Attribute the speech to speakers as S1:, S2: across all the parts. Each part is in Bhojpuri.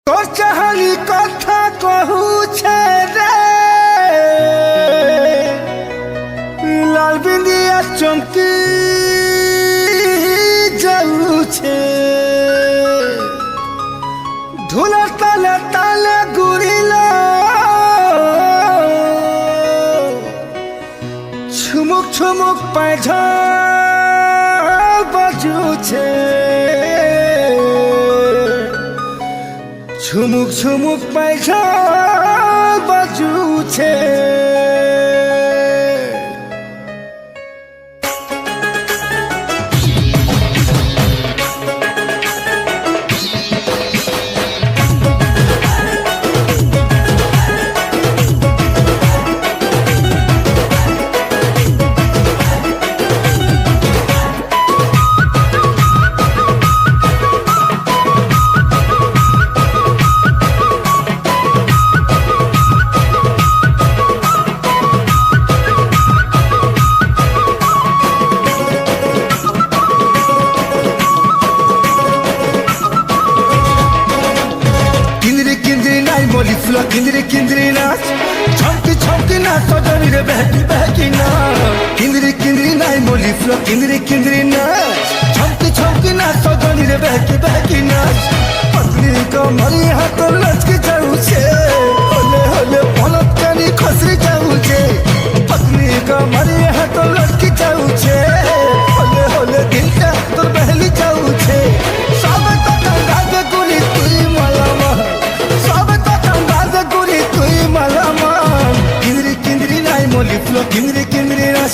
S1: चाहनी कथा कहू छे रे लाल बिंदिया चमकी जाऊ छे धुला ताले ताले गुड़िला छुमुक छुमुक पैझा बाजू छे छुमुक छुमुक पैसा बाजू छे मोली फुला किंदरी किंदरी नाच छमकी छमकी नाच सजनी रे बहकी बहकी नाच किंदरी किंदरी नाच मोली फुला किंदरी किंदरी नाच छमकी छमकी नाच सजनी रे बहकी बहकी नाच पत्नी को मरी हाथ लचकी जाऊ छे होले होले पलक कानी खसरी जाऊ छे पत्नी को मरी हाथ लचकी जाऊ छे होले होले दिल का तो बहली जाऊ छे सब तक राग गुली तुई मलामा सब मोली फुला किंदरी किंदरी नाच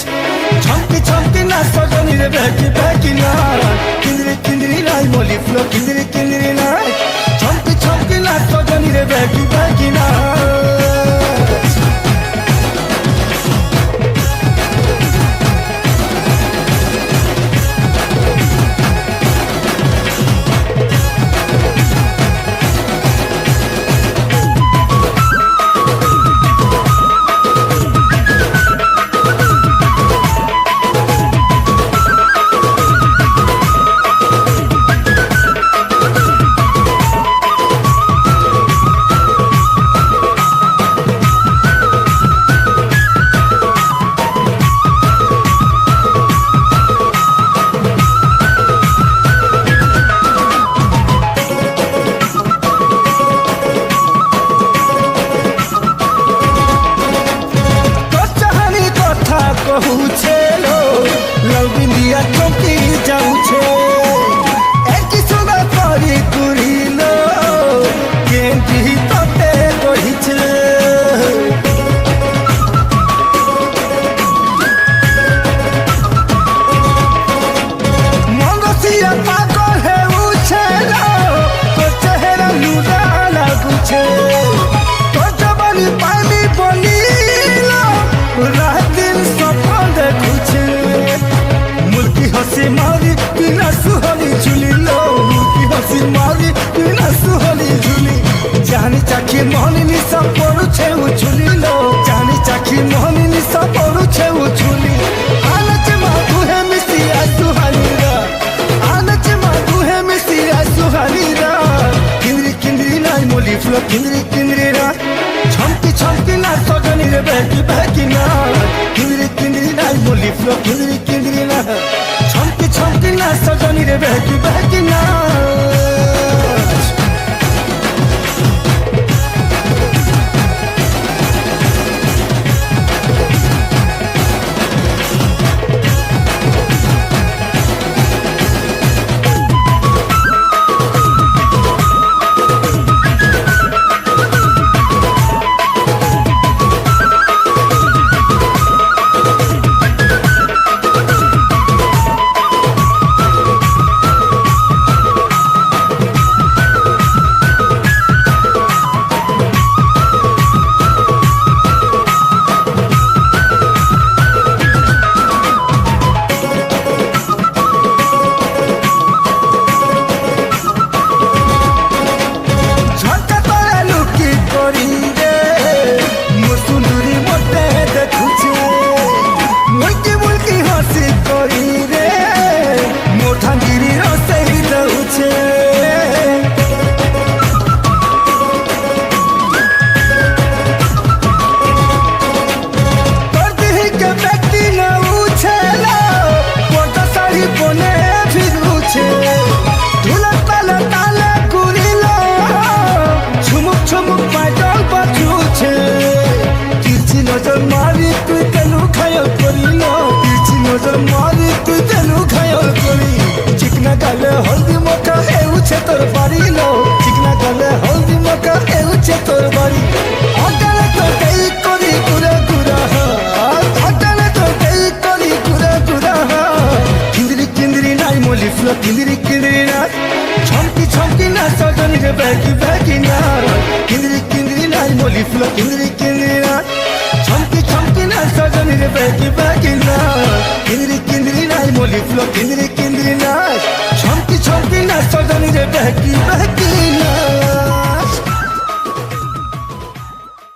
S1: छमकी छमकी नाच सजनी रे बहकी बहकी नाच किंदरी किंदरी नाच मोली फुला किंदरी किंदरी नाच छमकी छमकी नाच सजनी रे बहकी बहकी नाच कहू छे लो लाल बिंदिया चमकी जाऊ छे एकी सुगा परी कुरी लो केंटी तते कही छे मनसिया पागल है उछे लो तो चेहरा लूला लागू छे तो जवानी पानी बनी लो रात हसी मारी बिना सुहली झूली लो मुर्गी हसी मारी बिना सुहली झूली जानी चाखी मोहनी निशा पड़ू छे झूली लो जानी चाखी मोहनी निशा पड़ू छे झूली आनच माधु है मिसिया सुहानी रा आनच माधु है मिसिया सुहानी रा किंदरी किंदरी नाच मोली फुला किंदरी किंदरी रा छमकी छमकी नाच सजनी रे बहकी बहकी नाच किंदरी किंदरी नाच मोली फुला किंदरी किंदरी नाच छमकी छमकी नाच सजनी रे बहकी बहकी नाच ফুল কিন্দ্রি কিন্দ্রি নাচ ছমকি ছমকি নাচ সজনী রে বেকি বেকি নাচ কিন্দ্রি কিন্দ্রি নাচ মলি ফুল কিন্দ্রি কিন্দ্রি নাচ ছমকি ছমকি নাচ সজনী রে বেকি বেকি